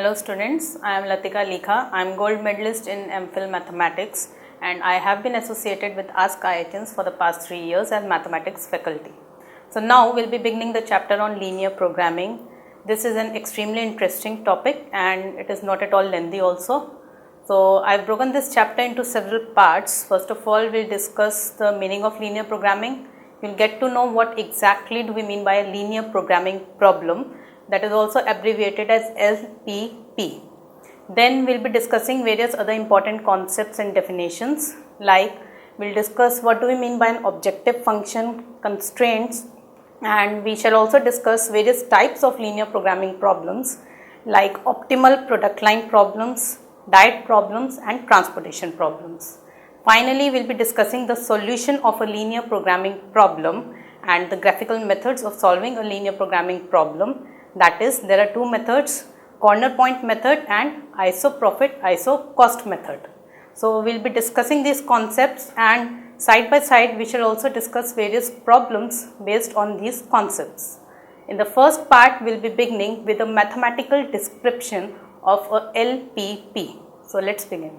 Hello students, I am Latika Likha. I am gold medalist in MPhil Mathematics and I have been associated with Ask IITians for the past 3 years as mathematics faculty. So now we will be beginning the chapter on linear programming. This is an extremely interesting topic and it is not at all lengthy also. So I have broken this chapter into several parts. First of all, we will discuss the meaning of linear programming. You will get to know what exactly do we mean by a linear programming problem, that is also abbreviated as LPP. Then we will be discussing various other important concepts and definitions, like we will discuss what do we mean by an objective function, constraints, and we shall also discuss various types of linear programming problems like optimal product line problems, diet problems and transportation problems. Finally, we will be discussing the solution of a linear programming problem and the graphical methods of solving a linear programming problem. That is, there are two methods, corner point method and ISO profit, ISO cost method. So, we will be discussing these concepts and side by side we shall also discuss various problems based on these concepts. In the first part, we will be beginning with a mathematical description of a LPP. So, let us begin.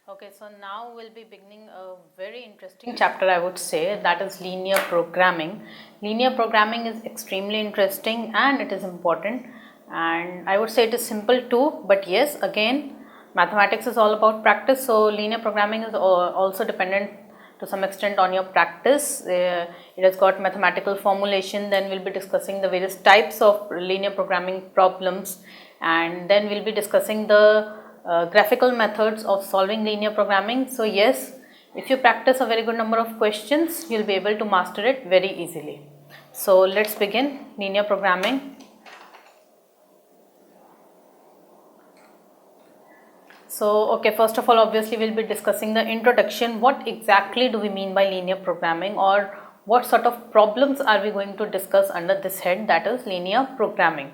Okay, so now we'll be beginning a very interesting chapter, I would say, that is linear programming. Linear programming is extremely interesting and it is important, and I would say it is simple too, but yes, again, mathematics is all about practice, so linear programming is also dependent to some extent on your practice. It has got mathematical formulation, then we'll be discussing the various types of linear programming problems, and then we'll be discussing the graphical methods of solving linear programming. So yes, if you practice a very good number of questions, you will be able to master it very easily. So let's begin linear programming. So okay, first of all, obviously we will be discussing the introduction. What exactly do we mean by linear programming, or what sort of problems are we going to discuss under this head, that is linear programming.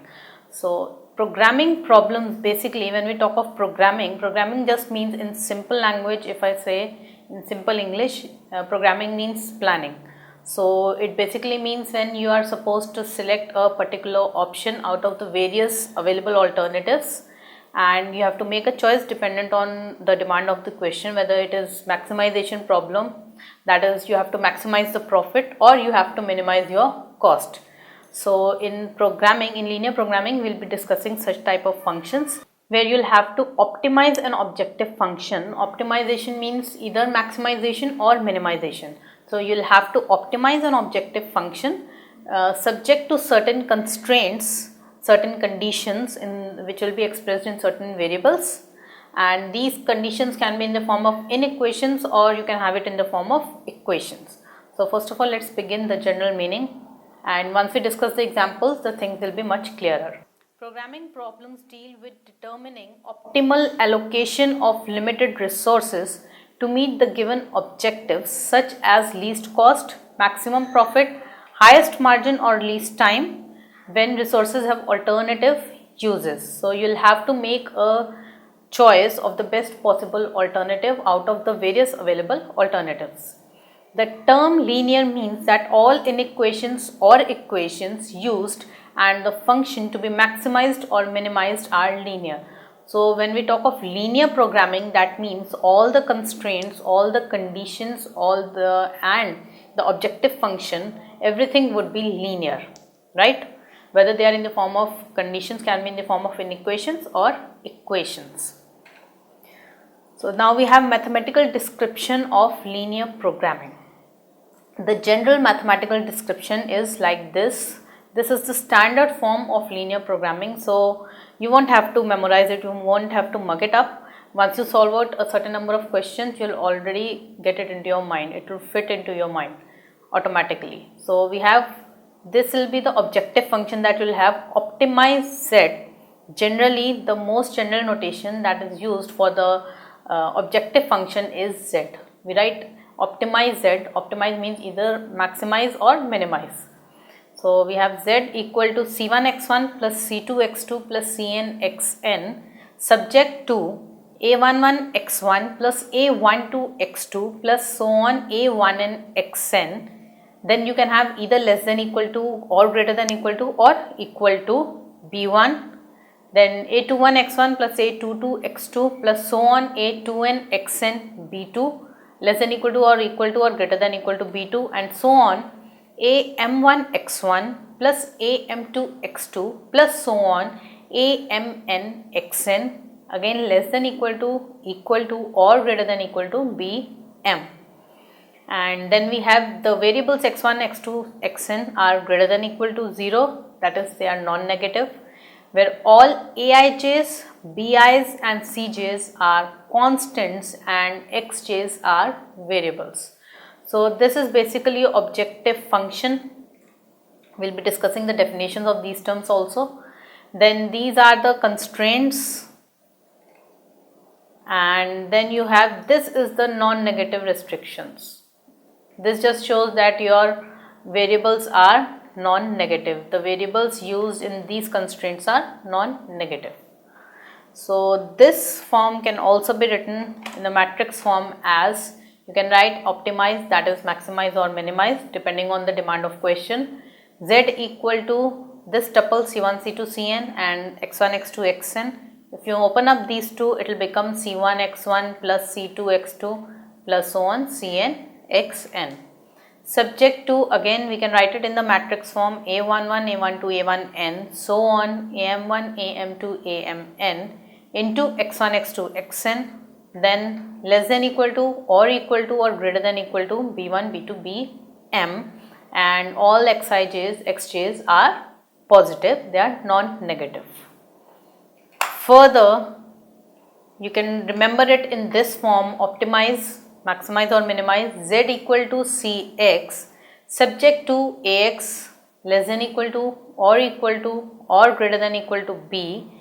So programming problems, basically when we talk of programming just means, in simple language, if I say in simple English, programming means planning. So it basically means when you are supposed to select a particular option out of the various available alternatives, and you have to make a choice dependent on the demand of the question, whether it is maximization problem, that is you have to maximize the profit or you have to minimize your cost. So in programming, in linear programming, we will be discussing such type of functions where you will have to optimize an objective function. Optimization means either maximization or minimization. So you will have to optimize an objective function subject to certain constraints, certain conditions which will be expressed in certain variables, and these conditions can be in the form of inequations or you can have it in the form of equations. So first of all, let us begin the general meaning, and once we discuss the examples, the things will be much clearer. Programming problems deal with determining optimal allocation of limited resources to meet the given objectives, such as least cost, maximum profit, highest margin or least time, when resources have alternative uses. So you will have to make a choice of the best possible alternative out of the various available alternatives. The term linear means that all inequations or equations used and the function to be maximized or minimized are linear. So when we talk of linear programming, that means all the constraints, all the conditions, and the objective function, everything would be linear, right? Whether they are in the form of conditions, can be in the form of inequations or equations. So now we have mathematical description of linear programming. The general mathematical description is like this. This is the standard form of linear programming. So you won't have to memorize it, you won't have to mug it up. Once you solve out a certain number of questions, you'll already get it into your mind. It will fit into your mind automatically. So we have, this will be the objective function that will have optimize z. Generally, the most general notation that is used for the objective function is z. We write optimize z. Optimize means either maximize or minimize. So we have z equal to c1x1 plus c2x2 plus cnxn subject to a11x1 plus a12x2 plus so on a1nxn. Then you can have either less than equal to or greater than equal to or equal to b1, then a21 x1 plus a22 x2 plus so on a2n xn b2 less than equal to or greater than equal to b2, and so on am1 x1 plus am2 x2 plus so on amn xn again less than equal to or greater than equal to bm. And then we have the variables x1, x2, xn are greater than equal to 0, that is they are non-negative, where all aij's, bi's and cj's are constants and xj's are variables. So this is basically objective function. We'll be discussing the definitions of these terms also. Then these are the constraints, and then you have, this is the non-negative restrictions. This just shows that your variables are non-negative. The variables used in these constraints are non-negative. So this form can also be written in the matrix form as, you can write optimize, that is maximize or minimize depending on the demand of question. Z equal to this tuple c1 c2 cn and x1 x2 xn. If you open up these two, it will become c1 x1 plus c2 x2 plus so on cn xn. Subject to, again we can write it in the matrix form a11 a12 a1n so on am1 am2 amn into x1 x2 xn, then less than equal to or greater than equal to b1 b2 bm, and all xij's, xj's are positive, they are non-negative. Further, you can remember it in this form, optimize, maximize or minimize, z equal to cx subject to ax less than equal to or greater than equal to b,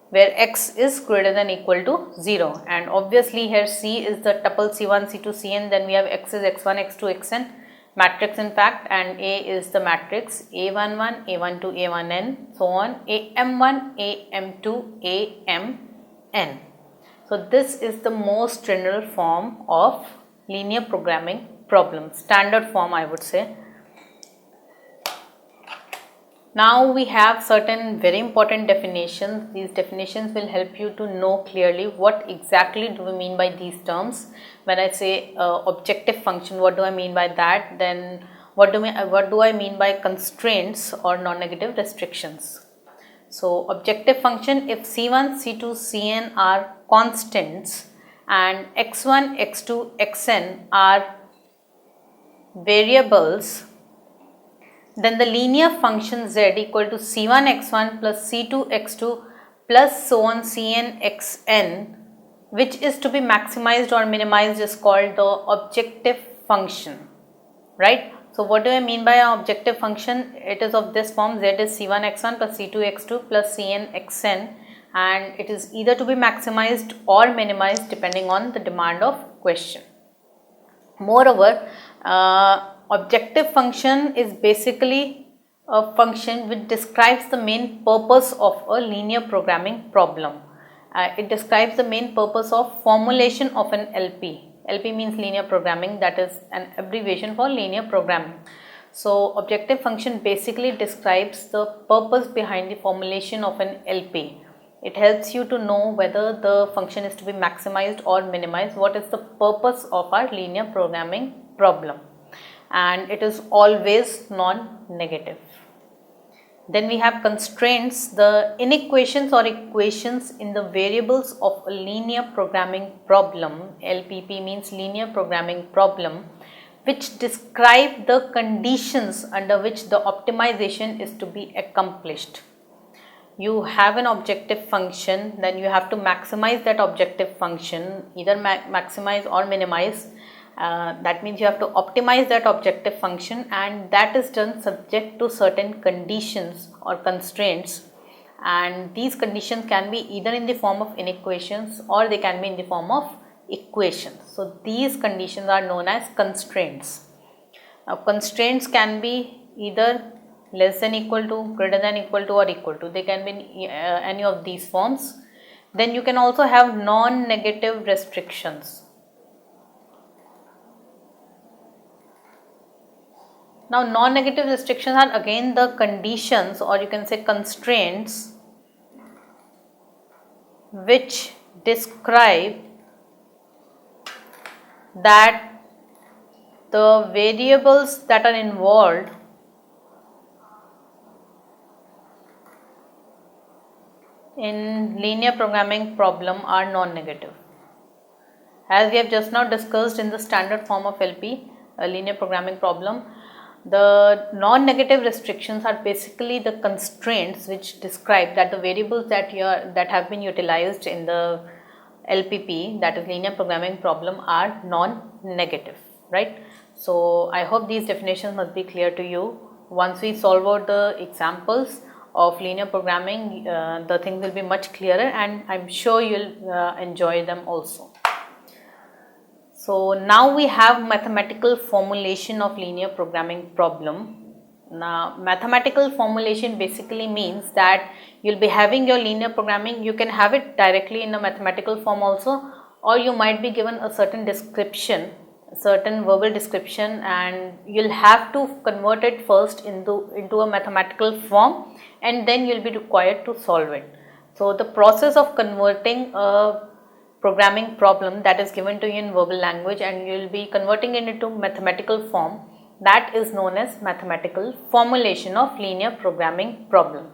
where x is greater than equal to 0, and obviously here c is the tuple c1 c2 cn, then we have x is x1 x2 xn matrix in fact, and a is the matrix a11 a12 a1n so on am1 am2 amn. So this is the most general form of linear programming problem, standard form I would say. Now we have certain very important definitions. These definitions will help you to know clearly what exactly do we mean by these terms. When I say objective function, what do I mean by that? Then what do I mean by constraints or non-negative restrictions? So objective function, if c1, c2, cn are constants and x1, x2, xn are variables, then the linear function z equal to c1 x1 plus c2 x2 plus so on cn xn, which is to be maximized or minimized, is called the objective function, right? So what do I mean by an objective function? It is of this form, z is c1 x1 plus c2 x2 plus cn xn, and it is either to be maximized or minimized depending on the demand of question. Moreover, objective function is basically a function which describes the main purpose of a linear programming problem. It describes the main purpose of formulation of an LP. LP means linear programming, that is an abbreviation for linear programming. So objective function basically describes the purpose behind the formulation of an LP. It helps you to know whether the function is to be maximized or minimized, what is the purpose of our linear programming problem, and it is always non-negative. Then we have constraints, the inequations or equations in the variables of a linear programming problem. LPP means linear programming problem, which describe the conditions under which the optimization is to be accomplished. You have an objective function, then you have to maximize that objective function, either maximize or minimize. That means you have to optimize that objective function, and that is done subject to certain conditions or constraints, and these conditions can be either in the form of inequations or they can be in the form of equations. So these conditions are known as constraints. Now constraints can be either less than equal to, greater than equal to, or equal to. They can be in any of these forms. Then you can also have non-negative restrictions. Now non-negative restrictions are again the conditions, or you can say constraints, which describe that the variables that are involved in linear programming problem are non-negative. As we have just now discussed in the standard form of LP, a linear programming problem, the non-negative restrictions are basically the constraints which describe that the variables that have been utilized in the LPP, that is linear programming problem, are non-negative, right? So I hope these definitions must be clear to you. Once we solve out the examples of linear programming, the things will be much clearer, and I'm sure you'll enjoy them also. So now we have mathematical formulation of linear programming problem. Now mathematical formulation basically means that you'll be having your linear programming. You can have it directly in a mathematical form also, or you might be given a certain description, certain verbal description, and you'll have to convert it first into a mathematical form, and then you'll be required to solve it. So the process of converting a programming problem that is given to you in verbal language and you will be converting it into mathematical form, that is known as mathematical formulation of linear programming problem.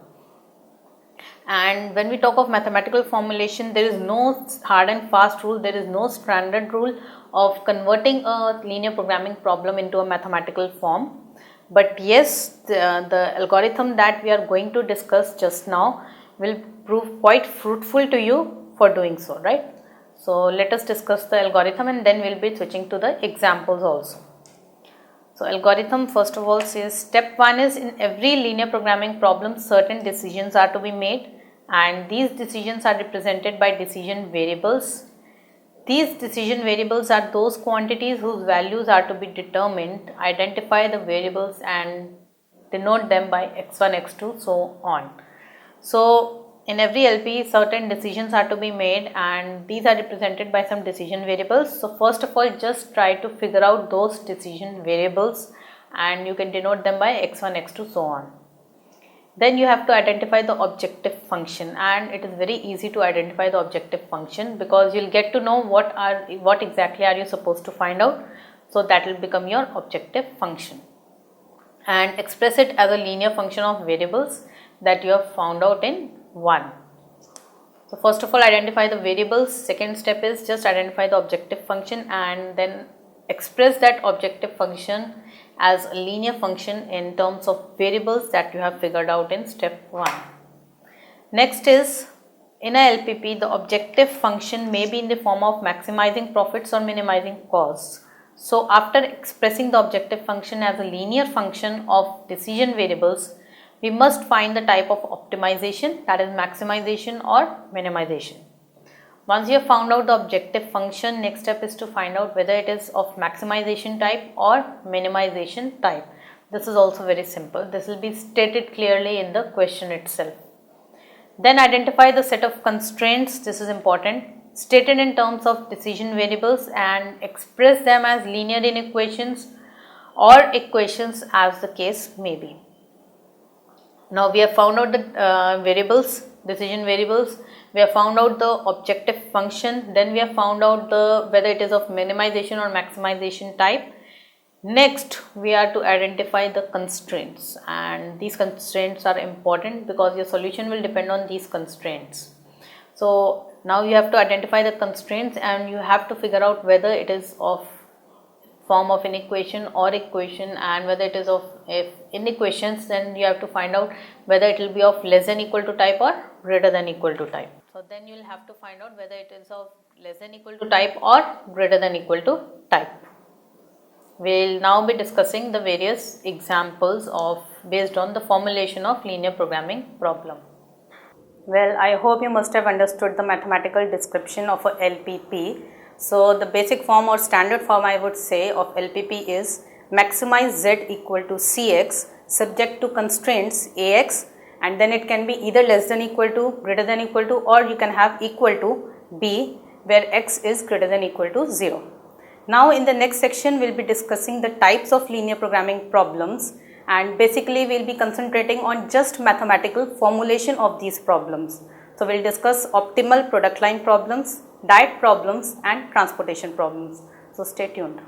And when we talk of mathematical formulation, there is no hard and fast rule, there is no standard rule of converting a linear programming problem into a mathematical form. But yes, the algorithm that we are going to discuss just now will prove quite fruitful to you for doing so, right? So let us discuss the algorithm and then we will be switching to the examples also. So algorithm first of all says step 1 is in every linear programming problem certain decisions are to be made, and these decisions are represented by decision variables. These decision variables are those quantities whose values are to be determined. Identify the variables and denote them by x1, x2, so on. So in every LP certain decisions are to be made and these are represented by some decision variables. So first of all, just try to figure out those decision variables and you can denote them by x1, x2, so on. Then you have to identify the objective function, and it is very easy to identify the objective function because you'll get to know what exactly are you supposed to find out. So that will become your objective function, and express it as a linear function of variables that you have found out in 1. So first of all, identify the variables. Second step is just identify the objective function and then express that objective function as a linear function in terms of variables that you have figured out in step 1. Next is, in a LPP, the objective function may be in the form of maximizing profits or minimizing costs. So after expressing the objective function as a linear function of decision variables, we must find the type of optimization, that is maximization or minimization. Once you have found out the objective function, next step is to find out whether it is of maximization type or minimization type. This is also very simple. This will be stated clearly in the question itself. Then identify the set of constraints. This is important. Stated in terms of decision variables and express them as linear inequations or equations as the case may be. Now we have found out the variables, decision variables. We have found out the objective function. Then we have found out whether it is of minimization or maximization type. Next, we are to identify the constraints, and these constraints are important because your solution will depend on these constraints. So now you have to identify the constraints and you have to figure out whether it is of form of an equation or equation, and whether it is of, if in equations, then you have to find out whether it will be of less than equal to type or greater than equal to type. So then you will have to find out whether it is of less than equal to type or greater than equal to type. We will now be discussing the various examples based on the formulation of linear programming problem. Well, I hope you must have understood the mathematical description of a LPP. So the basic form or standard form, I would say, of LPP is maximize Z equal to Cx subject to constraints Ax, and then it can be either less than equal to, greater than equal to, or you can have equal to B where x is greater than equal to 0. Now in the next section we will be discussing the types of linear programming problems, and basically we will be concentrating on just mathematical formulation of these problems. So we'll discuss optimal product line problems, diet problems and transportation problems. So stay tuned.